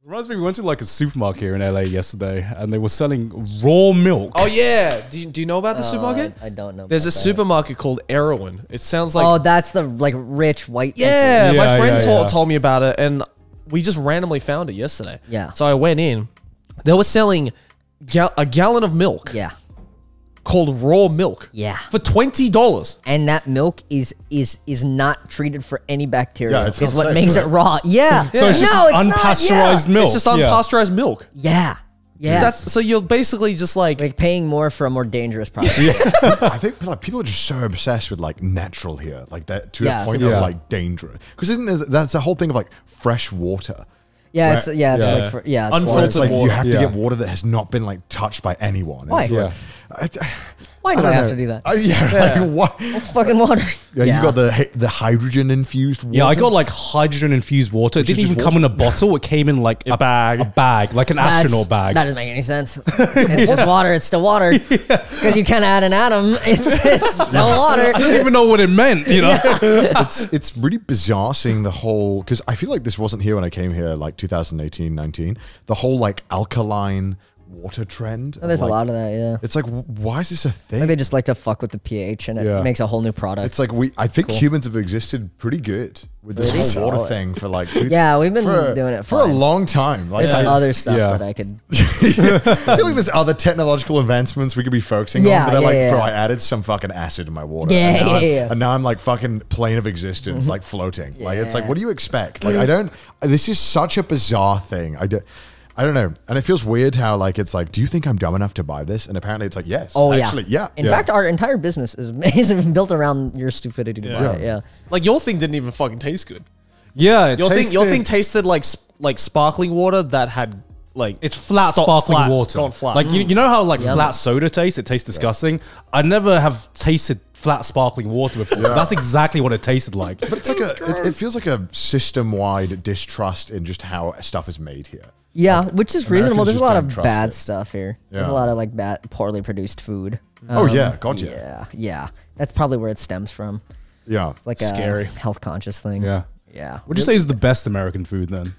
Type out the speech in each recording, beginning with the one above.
Reminds me, we went to like a supermarket here in LA yesterday, and they were selling raw milk. Oh yeah, do you know about the supermarket? I don't know. There's a supermarket called Erewhon. It sounds like that's the like rich white. yeah. My friend yeah. told me about it, and we just randomly found it yesterday. Yeah. So I went in. They were selling a gallon of milk. Yeah. Called raw milk. Yeah. For $20. And that milk is not treated for any bacteria. Yeah, it's is not what safe, makes right? it raw. Yeah. So it's just unpasteurized milk. It's just unpasteurized milk. Yeah. Yeah. So you're basically just like paying more for a more dangerous product. I think like people are just so obsessed with like natural here, like that to Yeah, a point of like dangerous. Because that's the whole thing of like fresh water. Yeah, Right. it's like it's Unfiltered It's like water. you have to get water that has not been like touched by anyone. Why? It's like, Why do I have to do that? Like, what? It's fucking water. Yeah, you got the hydrogen infused water. Yeah, I got like hydrogen infused water. It didn't even come in a bottle. It came in like a bag, like an astronaut bag. That doesn't make any sense. It's just water. It's still water. Because you can't add an atom. It's still water. I didn't even know what it meant, you know? It's really bizarre seeing the whole, because I feel like this wasn't here when I came here like 2018, 19. The whole like alkaline water trend. There's like, a lot of that, yeah. It's like, why is this a thing? Like they just like to fuck with the pH and it makes a whole new product. It's like I think humans have existed pretty good with this whole water thing for like we've been doing it for a long time. Like, there's some other stuff that I could. I feel like there's other technological advancements we could be focusing on, but they're bro, I added some fucking acid in my water. And now I'm like fucking plane of existence, like floating. Like it's like, what do you expect? Like this is such a bizarre thing. I don't know. And it feels weird how like, it's like, do you think I'm dumb enough to buy this? And apparently it's like, yes. Oh, actually, yeah. In fact, our entire business is built around your stupidity to buy it. Yeah. Like your thing didn't even fucking taste good. Yeah. Your thing tasted like sparkling water that had like it's flat sparkling water. Gone flat. Like you know how like flat soda tastes? It tastes disgusting. I never have tasted flat sparkling water before. That's exactly what it tasted like. But it's like it feels like a system-wide distrust in just how stuff is made here. Yeah, which is reasonable. There's a lot of bad it. stuff here. There's a lot of like bad, poorly produced food. Oh yeah, gotcha. Yeah. That's probably where it stems from. Yeah, It's like Scary. a health conscious thing. Yeah. Yeah. Would you say is the best American food then?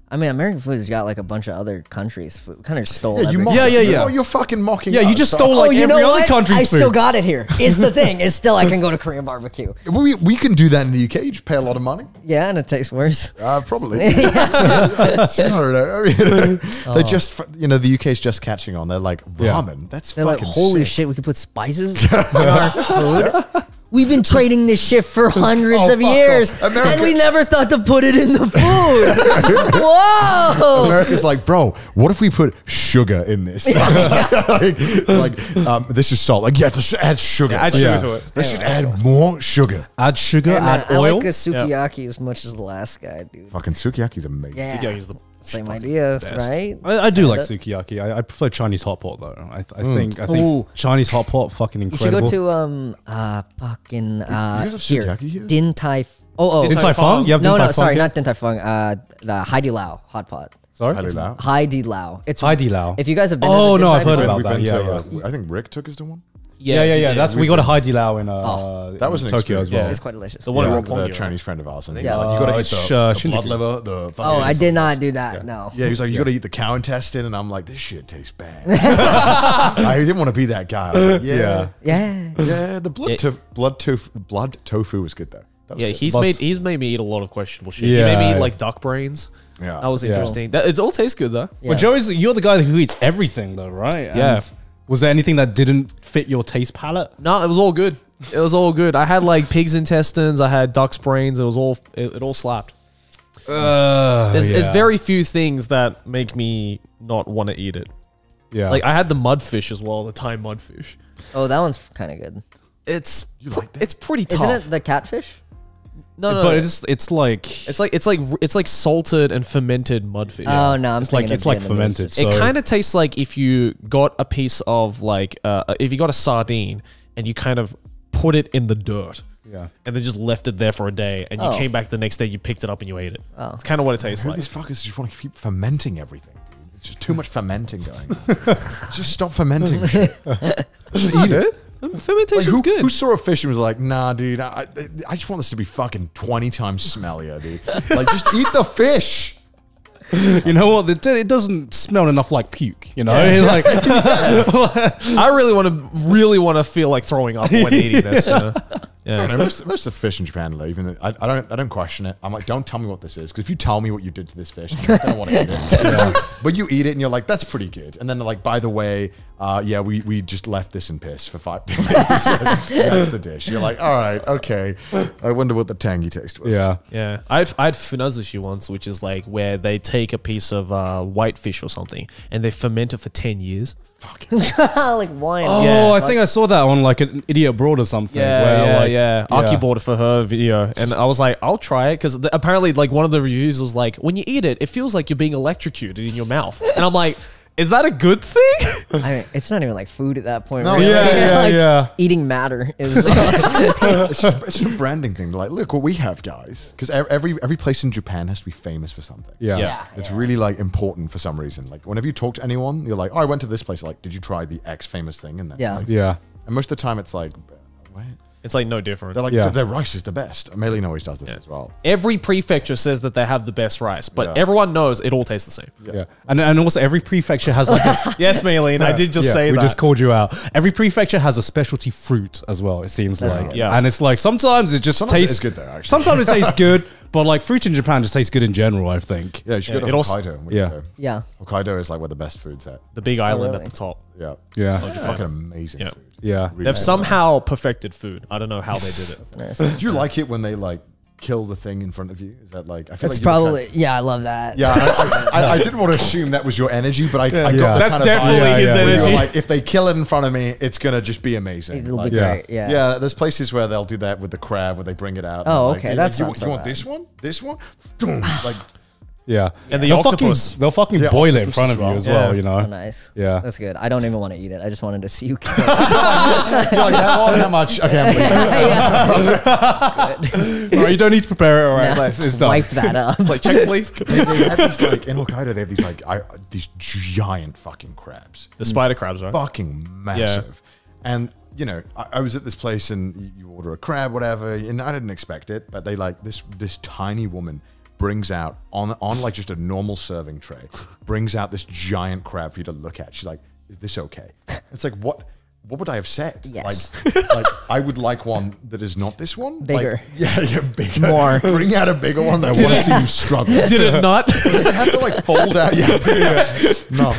I mean, American food has got like a bunch of other countries' food. Kind of stole Yeah, you everything. mock Yeah. Oh, you're fucking mocking. Yeah, you us. just So- stole like you know every other what? country's I food. still got it here. It's the thing. It's still I can go to Korean barbecue. We can do that in the UK. You just pay a lot of money. Yeah, and it tastes worse. Probably. I don't know. I mean, they just, the UK's just catching on. They're like ramen. That's They're like, fucking holy sick. shit, we could put spices in our food. We've been trading this shit for hundreds of fuck years, off. America- and we never thought to put it in the food. Whoa! America's like, bro, what if we put sugar in this? This is salt. Like, yeah, let's add sugar. add sugar to it. Let's just add more sugar. Add sugar, Hey, man, add I oil. like a sukiyaki as much as the last guy, dude. Fucking sukiyaki's amazing. Yeah, Sukiyaki's the same idea, best. right? I do like sukiyaki. I prefer Chinese hot pot though. I think Chinese hot pot fucking You incredible. should go to guys have sukiyaki here? Din Tai. Oh, Din Tai Fung? You have Din no, Tai no, Fung sorry, here? not Din Tai Fung. The Haidi Lao hot pot. Sorry? Haidi Lao. Haidi Lao. It's Haidi Lao. If you guys have been, Oh, to the no, Din I've Tai heard Fung- about We've that. been to, I think Rick took us to one. Yeah. he did. That's we got a Haidi Lao in That was an Tokyo as experience. well. It's quite delicious. The one in The Roppongi. Chinese friend of ours. And he Yeah. was like, you got to eat it's, the blood Shinjuku. liver. Oh, I did not do that. No. Yeah, he was like, you got to eat the cow intestine. And I'm like, this shit tastes bad. I didn't want to be that guy. I was like, yeah. The blood tofu was good though. That was Yeah, good. he's made me eat a lot of questionable shit. Yeah. He made me eat like duck brains. Yeah. That was interesting. It all tastes good though. Yeah. Well, you're the guy who eats everything though, right? Yeah. And was there anything that didn't fit your taste palette? No, it was all good. It was all good. I had like pig's intestines. I had duck's brains. It was all it all slapped. There's very few things that make me not want to eat it. Yeah. Like I had the mudfish as well, the Thai mudfish. Oh, that one's kind of good. It's like that? it's pretty tough. Isn't it the catfish? No, but it's like it's like salted and fermented mudfish. Oh no, I'm it's like thinking it's like Vietnamese. fermented. So It kind of tastes like if you got a piece of like if you got a sardine and you kind of put it in the dirt. Yeah. And then just left it there for a day, and you Oh. came back the next day, you picked it up and you ate it. Oh. It's kind of what it tastes Who like. these fuckers just want to keep fermenting everything, dude? It's just too much fermenting going on. Just stop fermenting shit. Just eat it. Fermentation's Like, good. who saw a fish and was like, nah, dude, I just want this to be fucking 20 times smellier, dude. Like, just eat the fish. You know what? It doesn't smell enough like puke. You know, like I really want to feel like throwing up when eating this. You know? I don't know, most of the fish in Japan, even though I don't question it. I'm like, don't tell me what this is, because if you tell me what you did to this fish, I don't want to eat it. But you eat it and you're like, that's pretty good. And then they're like, by the way, we just left this in piss for 5 days. That's the dish. You're like, all right, okay. I wonder what the tangy taste was. Yeah. I had funazushi once, which is like where they take a piece of white fish or something and they ferment it for 10 years. Like wine. Oh, I think I saw that on like an Idiot Abroad or something. Yeah. Aki bought it for her video, and I was like, I'll try it, because apparently, like, one of the reviews was like, when you eat it, it feels like you're being electrocuted in your mouth, and I'm like, is that a good thing? I mean, it's not even like food at that point. No, really. yeah. Eating matter is. It's just a branding thing. Like, look what we have, guys. Because every place in Japan has to be famous for something. It's really like important for some reason. Like, whenever you talk to anyone, you're like, oh, I went to this place. Like, did you try the X famous thing? And then, Yeah. And most of the time, it's like, what? It's like no different. They're like, their rice is the best. Maylene always does this as well. Every prefecture says that they have the best rice, but everyone knows it all tastes the same. Yeah. And also every prefecture has like a, Yes, Maylene, I did just say we that. just called you out. Every prefecture has a specialty fruit as well, it seems like. good. Yeah. And it's like sometimes it just Sometimes tastes it's good though, actually. Sometimes it tastes good, but like fruit in Japan just tastes good in general, I think. Yeah, you should go to it also- Hokkaido. when you yeah. go. Yeah. Hokkaido is like where the best food's at. The big island really? at the top. Yeah. Yeah. Fucking amazing Yeah. food. Yeah. Really They've good. somehow perfected food. I don't know how they did it. Interesting. Do you like it when they like kill the thing in front of you? Is that like, I feel It's like you're probably I love that. Yeah, I didn't want to assume that was your energy, but I got the That's kind of definitely vibe his where you're energy. like, if they kill it in front of me, it's gonna just be amazing. It'll Like, be great. Yeah. yeah, there's places where they'll do that with the crab, where they bring it out. and Oh, like, okay, "Do you- that's you, not so you want bad. this one? This one? Boom, like, Yeah. And the they'll octopus. They'll fucking Yeah, boil it in octopus front as of you well. as well, Yeah. you know? Oh, nice. Yeah. That's good. I don't even want to eat it. I just wanted to see you. you're like, how much? I can't believe it. Or you don't need to prepare it, all right? No. It's done. Wipe that up. It's like, check please. They have these, like, in Hokkaido, they have these like these giant fucking crabs. The spider crabs, right? Fucking massive. And you know, I was at this place and you order a crab, whatever, and I didn't expect it, but they like this tiny woman brings out on like just a normal serving tray, brings out this giant crab for you to look at. She's like, "Is this okay?" It's like, what would I have said? Yes. Like I would like one that is not this one. Bigger. Like, yeah, bigger. More. Bring out a bigger one. I want to see you struggle. Did it not? They have to like fold out. Yeah. No.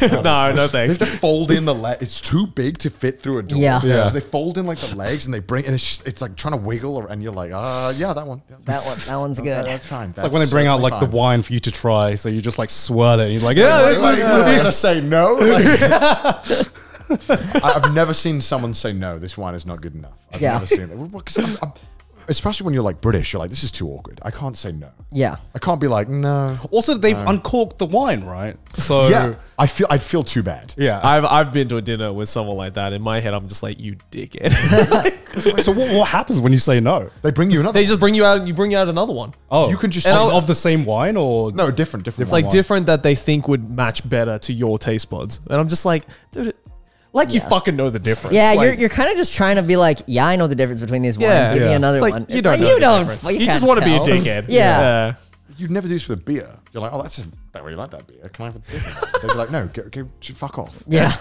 No, They thanks. have to fold in the leg. It's too big to fit through a door. Yeah. Yeah. So they fold in like the legs and they bring, and it's like trying to wiggle, and you're like, yeah, that one. Yeah, That one's good. That's fine. It's like when they bring out like the wine for you to try, so you just like swirl it and you're like, yeah, this is I'm gonna say no. Like, I've never seen someone say no. This wine is not good enough. I've Yeah. never seen that. Well, 'cause especially when you're like British, you're like, this is too awkward. I can't say no. Yeah. I can't be like no. Also, they've uncorked the wine, right? So Yeah, I'd feel too bad. yeah. I've been to a dinner with someone like that. In my head, I'm just like, you dickhead. So what happens when you say no? They bring you another. They just bring you out and you bring out another one. Oh, You can just- of, And of the same wine or no different. Like wine. different that they think would match better to your taste buds. And I'm just like, dude, like you fucking know the difference. Yeah, Like, you're kind of just trying to be like, yeah, I know the difference between these wines. Yeah. Give me Yeah. another it's like, one. you It's don't like, know you the don't. difference. You You just can't want to be a tell. dickhead. Yeah. You'd never do this with beer. You're like, oh, I don't really like that beer. Can I have a beer? They'd be like, no, go fuck off. Yeah.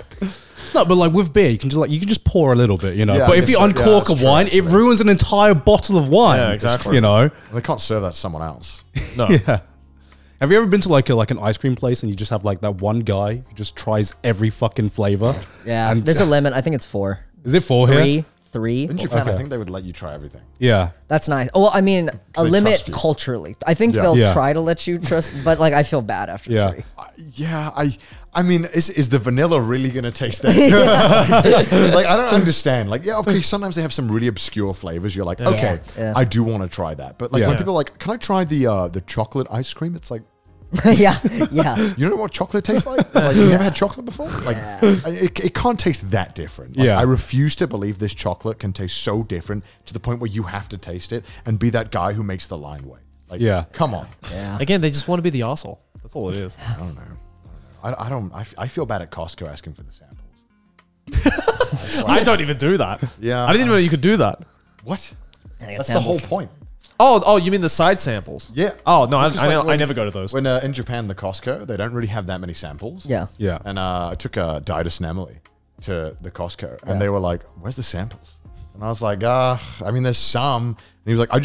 no, but like with beer, you can just pour a little bit, you know. Yeah, but I if guess you so. Yeah, uncork that's a true, wine, that's it true. ruins an entire bottle of wine. Yeah, exactly. You know. They can't serve that to someone else. No. Yeah. Have you ever been to like an ice cream place and you just have like that one guy who just tries every fucking flavor? Yeah. And There's a limit. I think it's 4. is it 4 here? 3. In Japan, I Okay. think they would let you try everything. Yeah. That's nice. Well, I mean, a they limit trust you. culturally. I think Yeah. they'll Yeah. try to let you trust, but like I feel bad after Yeah. 3. Yeah, I mean, is the vanilla really going to taste that? Like, I don't understand. Like, yeah, okay, sometimes they have some really obscure flavors. You're like, okay, Yeah. I do want to try that. But like Yeah. when people are like, can I try the chocolate ice cream? It's like, Yeah. Yeah. you don't know what chocolate tastes like? Like, you never had chocolate before? Like, it can't taste that different. Like, Yeah. I refuse to believe this chocolate can taste so different to the point where you have to taste it and be that guy who makes the line wait. Like, Yeah. come on. Yeah. Again, they just want to be the arsehole. That's all it is. I don't know. I feel bad at Costco asking for the samples. I don't even do that. Yeah. I didn't even know you could do that. What? I think That's it's the whole samples. point. Oh, you mean the side samples? Yeah. Oh no, Because, like, I never go to those. When in Japan, the Costco, they don't really have that many samples. Yeah. Yeah. And I took Didus and Emily to the Costco, and they were like, "Where's the samples?" And I was like, I mean, there's some." And he was like, I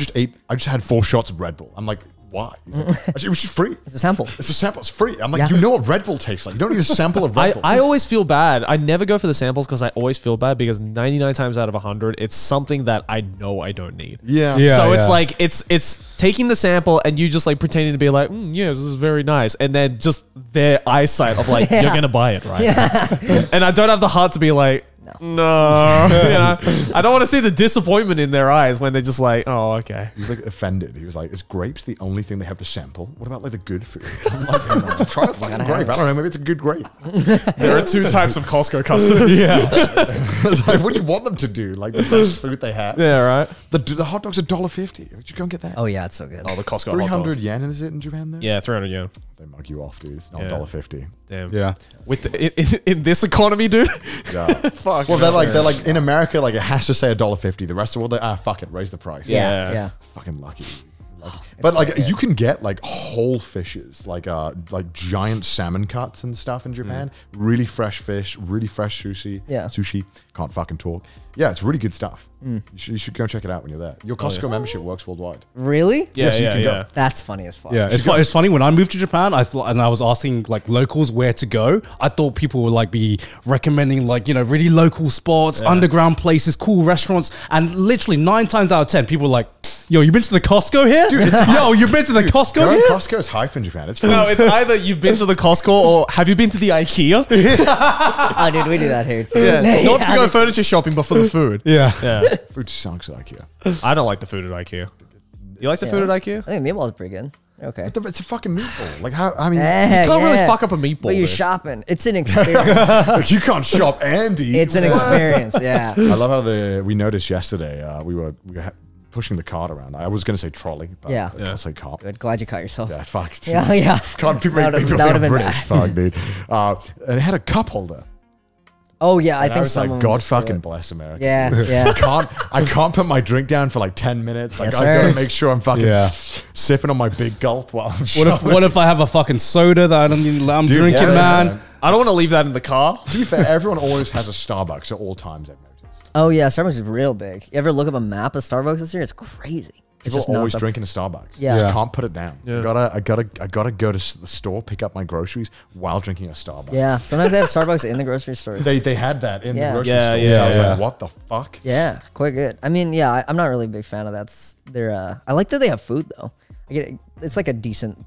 just had 4 shots of Red Bull." I'm like, "Why?" He's like, "It was just free. It's a sample. It's a sample. It's free." I'm like, Yeah. "You know what Red Bull tastes like. You don't need a sample of Red Bull." I always feel bad. I never go for the samples because I always feel bad because 99 times out of 100, it's something that I know I don't need. Yeah. Yeah. So it's like it's taking the sample and you just like pretending to be like, yeah, this is very nice, and then just their eyesight of like, you're gonna buy it, right? And I don't have the heart to be like, no. You know? I don't want to see the disappointment in their eyes when they're just like, oh, okay. He was like offended. He was like, "Is grapes the only thing they have to sample? What about like the good food?" I'm like, "Try a fucking grape. I don't know. Maybe it's a good grape." There are 2 types of Costco customers. Yeah. I was like, "What do you want them to do? Like the best food they have?" Yeah, right. The hot dog's $1.50. Would you go and get that? Oh yeah, it's so good. Oh, the Costco hot 300 dogs. yen is it in Japan there? Yeah, 300 yen. They mug you off, dude. It's not Yeah. $1.50. Damn. Yeah. With in this economy, dude. Yeah. Fuck. Well, they're like in America, like it has to say $1.50. The rest of the world, fuck it, raise the price. Yeah, Yeah. yeah. Fucking lucky. But like you can get like whole fishes, like giant salmon cuts and stuff in Japan. Really fresh fish, really fresh sushi. Yeah. Sushi. Can't fucking talk. Yeah, it's really good stuff. You should go check it out when you're there. Your Costco membership works worldwide. Really? Yeah, so you yeah, can go. yeah. That's funny as fuck. Yeah, it's funny when I moved to Japan. I thought, and I was asking like locals where to go. I thought people would like be recommending like really local spots, underground places, cool restaurants, and literally 9 times out of 10, people were like, "Yo, you been to the Costco here? Dude, yo, you been to the Costco Going here?" Costco is hype in Japan. It's fun. No, it's either you've been to the Costco or have you been to the IKEA? Oh, dude, we do that here. Too. Yeah. Yeah. Not to go furniture shopping, but for the food. Yeah. Yeah. Food sucks at IKEA. I don't like the food at IKEA. Do you like the food at IKEA? I think meatballs are pretty good. Okay. It's a fucking meatball. Like how? I mean, You can't really fuck up a meatball. But you're dude. shopping. It's an experience. like, you can't shop and eat. It's an experience. Yeah. I love how we noticed yesterday. We were pushing the cart around. I was going to say trolley, but Yeah. I'll say cart. Good. Glad you caught yourself. Yeah, fuck. Yeah. Yeah. Can't people That make would've- me that think would've I'm been British? bad. Fuck, dude. And it had a cup holder. Oh yeah, I And think was some. like, God fucking bless America. Yeah. Yeah. I can't put my drink down for like 10 minutes. Like Yes, I gotta sir. make sure I'm fucking Yeah. sipping on my big gulp while I'm What if I have a fucking soda that I'm Dude, drinking, yeah, man? I don't want to leave that in the car. To be fair, everyone always has a Starbucks at all times, I've noticed. Oh yeah, Starbucks is real big. You ever look up a map of Starbucks this year? It's crazy. It's People just always nonstop. drinking a Starbucks. Yeah. Just Yeah. can't put it down. Yeah. I gotta go to the store, pick up my groceries while drinking a Starbucks. Yeah. Sometimes they have Starbucks in the grocery stores. They had that in Yeah. the grocery Yeah, store. yeah, so I was yeah. like, what the fuck? Yeah, quite good. I mean, yeah, I'm not really a big fan of that. I like that they have food though. It's like a decent.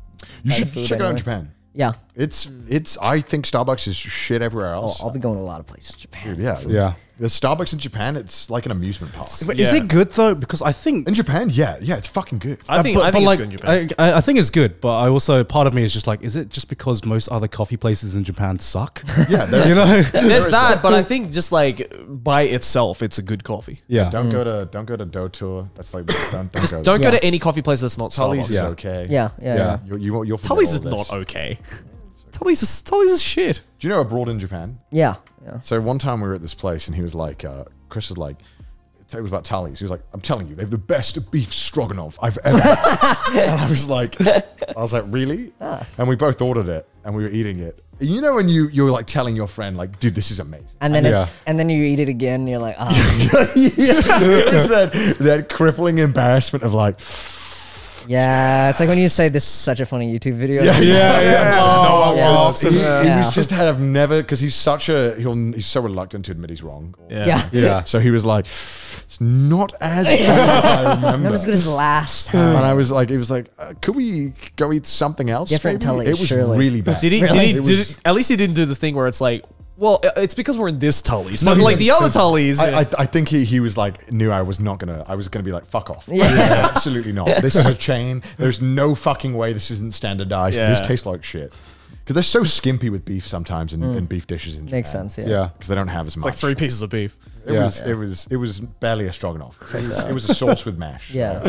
You kind should of food check it out in anyway. Japan. Yeah. It's I think Starbucks is shit everywhere Oh, else. I'll be going to a lot of places in Japan. Dude, yeah. Yeah. The Starbucks in Japan, it's like an amusement park. But is Yeah. it good though? Because I think In Japan, yeah, it's fucking good. I think but it's like, good in Japan. I think it's good, but I also part of me is just like, is it just because most other coffee places in Japan suck? Yeah, there- You know? There's that, but I think just like by itself, it's a good coffee. Yeah. Don't go to Dotour. That's like don't go. Don't go Yeah. to any coffee place that's not Tully's Starbucks. is Yeah. okay. Yeah. Yeah. Yeah. Yeah. You'll forget Tully's all is this. not okay. Tully's is shit. Do you know abroad in Japan? Yeah. Yeah. So one time we were at this place and he was like, Chris was like, it was about Tully's. He was like, I'm telling you, they have the best beef stroganoff I've ever had. And I was like, really? And we both ordered it and we were eating it. You know when you're like telling your friend like, dude, this is amazing. And then Yeah. and then you eat it again. And you're like, oh, It was that crippling embarrassment of like, yeah. It's like when you say this is such a funny YouTube video. yeah. no one yeah. wants. He Yeah. was just had of never because he's so reluctant to admit he's wrong. Yeah. Yeah. So he was like, it's not as good as I remember. Not as good as the last time. And I was like, it was like, could we go eat something else? Different maybe? Tully's, It was surely. really bad. Did he? Really? At least he didn't do the thing where it's like, well, it's because we're in this Tully's, but like the other Tully's. I think he was like knew I was gonna be like fuck off. Yeah. Absolutely not. This is a chain. There's no fucking way this isn't standardized. Yeah. This tastes like shit. Because they're so skimpy with beef sometimes in beef dishes in Japan. Makes sense. Yeah. Yeah. Because they don't have as much. It's like 3 pieces of beef. It was barely a stroganoff. It was a sauce with mash. Yeah.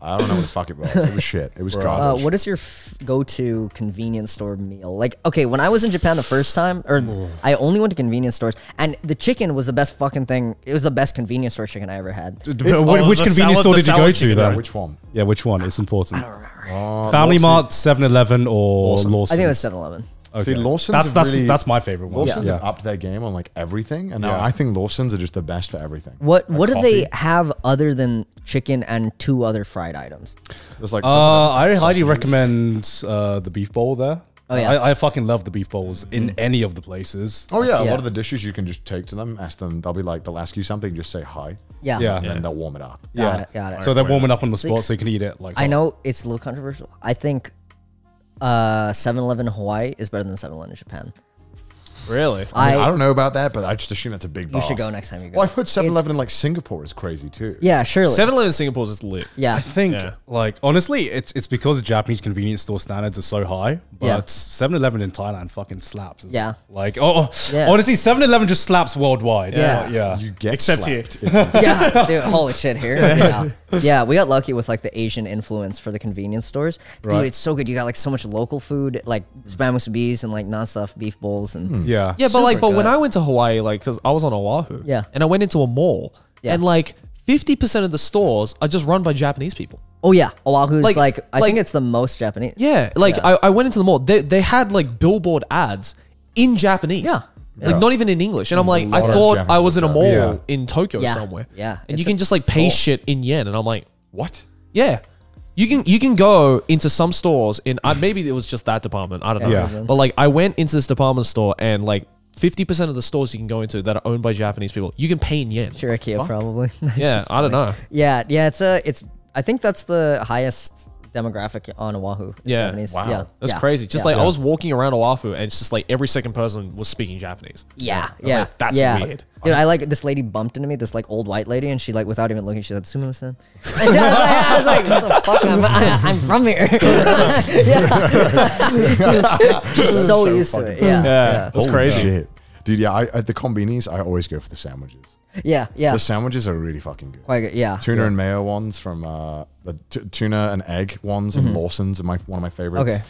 I don't know what the fuck it was. It was shit. It was garbage. What is your go-to convenience store meal? Like, okay, when I was in Japan the first time, or I only went to convenience stores, and the chicken was the best fucking thing. It was the best convenience store chicken I ever had. Which convenience store did you go to, though? Which one? Yeah, which one? It's important. I don't remember. Family Mart, 7-Eleven, or Lawson? I think it was 7-Eleven. Okay. See, Lawson's that's my favorite one. Lawson's have upped their game on like everything, and now I think Lawson's are just the best for everything. What Like do coffee. they have other than chicken and 2 other fried items? There's like I highly sausages. recommend the beef bowl there. Oh, yeah. I fucking love the beef bowls in any of the places. Oh yeah, a Yeah. lot of the dishes you can just take to them, ask them. They'll ask you something, just say hi, Yeah. Yeah. and then they'll warm it up. Got it. So they're warming up on the See, spot, so you can eat it. Like I know it's a little controversial. I think 7-Eleven in Hawaii is better than 7-Eleven in Japan. Really? I don't know about that, but I just assume that's a big bar. You should go next time you go. Well, I've heard 7-Eleven in like Singapore is crazy too. Yeah, surely. 7-Eleven Singapore is lit. Yeah. I think, Yeah. like, honestly, it's because the Japanese convenience store standards are so high, but Yeah. 7-Eleven in Thailand fucking slaps. as Yeah. well. Like, Yeah. honestly, 7-Eleven just slaps worldwide. Yeah. Yeah. You get Except slapped here. if you- Yeah, dude, holy shit here. Yeah, we got lucky with like the Asian influence for the convenience stores. Dude, Right. it's so good. You got like so much local food, like spam musubis and like non-stuff beef bowls and Yeah. Yeah, but Super when good. I went to Hawaii, like, because I was on Oahu, Yeah. and I went into a mall, Yeah. and like 50% of the stores are just run by Japanese people. Oh yeah, Oahu's Like- like I like- think it's the most Japanese. Yeah, like Yeah. I went into the mall. They had like billboard ads in Japanese. Yeah. Like not even in English. And I'm like, I lot of thought I Japanese was in a stuff. mall Yeah. in Tokyo Yeah. somewhere. Yeah. And It's you can just like pay full. shit in yen. And I'm like, What? yeah. You can go into some stores in maybe it was just that department. I don't know. Yeah. But like I went into this department store and like 50% of the stores you can go into that are owned by Japanese people, you can pay in yen. Shirikia probably. Yeah, I don't know. Yeah, it's I think that's the highest demographic on Oahu. is Yeah. Japanese. Wow. Yeah. That's yeah. crazy. Just yeah. like I was walking around Oahu and it's just like every second person was speaking Japanese. Yeah, was yeah, like, that's yeah. weird. Dude, I like this lady bumped into me, this like old white lady, and she like without even looking, she said "Sumo-san." And I was like, "What the fuck? I'm from here." Just so used to it. Yeah, Yeah. yeah, That's Holy crazy. shit. Dude, yeah, at the convenies, I always go for the sandwiches. yeah, yeah. The sandwiches are really fucking good. Quite good. Yeah, Tuna yeah. and mayo ones from the tuna and egg ones and Lawson's are one of my favorites. Okay.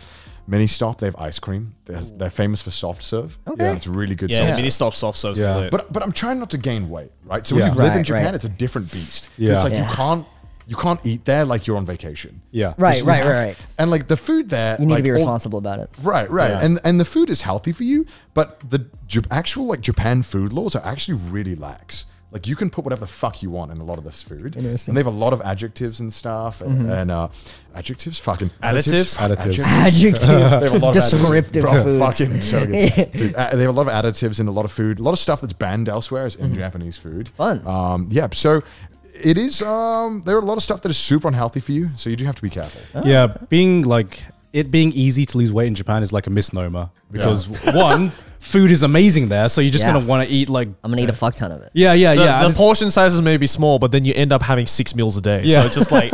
Mini Stop, they have ice cream. They're famous for soft serve. Okay. Yeah, it's really good. Yeah, soft the serve. mini stop soft serves Yeah. lit. But I'm trying not to gain weight, right? So Yeah. when you live in Right, Japan, right. it's a different beast. Yeah. It's like Yeah. you can't eat there like you're on vacation. Yeah. Right, You right, have- right, right. And like the food there, You need like, to be all- responsible about it. Right, right. Yeah. And the food is healthy for you, but the actual like Japan food laws are actually really lax. Like you can put whatever the fuck you want in a lot of this food. Interesting. And they have a lot of adjectives and stuff. And adjectives, fucking Additives? Additives. Adjective. They have a lot of Descriptive additives. Bro, foods. fucking so good. Dude, they have a lot of additives in a lot of food. A lot of stuff that's banned elsewhere is in Japanese food. Fun. Yeah, so it is, there are a lot of stuff that is super unhealthy for you, so you do have to be careful. Yeah, being easy to lose weight in Japan is like a misnomer because one, food is amazing there, so you're just Yeah. gonna want to eat like I'm gonna eat a fuck ton of it. yeah. The and it's- portion sizes may be small, but then you end up having 6 meals a day. Yeah. So it's just like,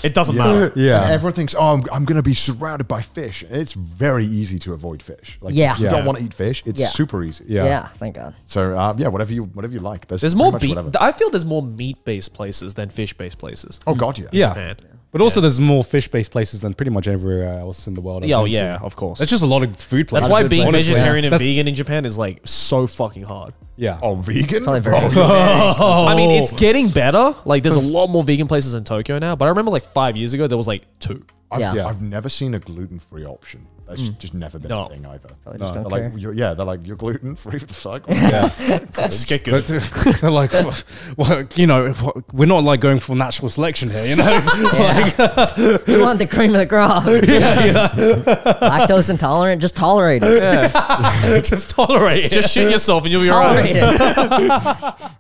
it doesn't matter. Yeah. And everyone thinks, oh, I'm going to be surrounded by fish. And it's very easy to avoid fish. Like, Yeah. if you Yeah. don't want to eat fish, it's Yeah. super easy. Yeah. Yeah, thank God. So, yeah, whatever you like. There's pretty more much meat. whatever. I feel there's more meat-based places than fish-based places. Oh, God, yeah. Yeah. Japan. But also, there's more fish-based places than pretty much everywhere else in the world. I've Yeah, oh, been to. yeah, of course. There's just a lot of food places. That's why good being places. vegetarian and That's- vegan in Japan is like so fucking hard. Yeah. Oh, vegan? Probably very Bro, I mean, it's getting better. Like, there's a lot more vegan places in Tokyo now. But I remember like 5 years ago, there was like 2. Yeah. I've never seen a gluten-free option. That's just never been No. a thing either. Probably just don't They're care. like, they're like, you're gluten-free for the fuck? Just get good. But they're like, well, you know, we're not like going for natural selection here, you know? Yeah. You want the cream of the crop. Lactose intolerant, just tolerate it. Just tolerate it. Just shit yourself and you'll be alright. Tolerate it.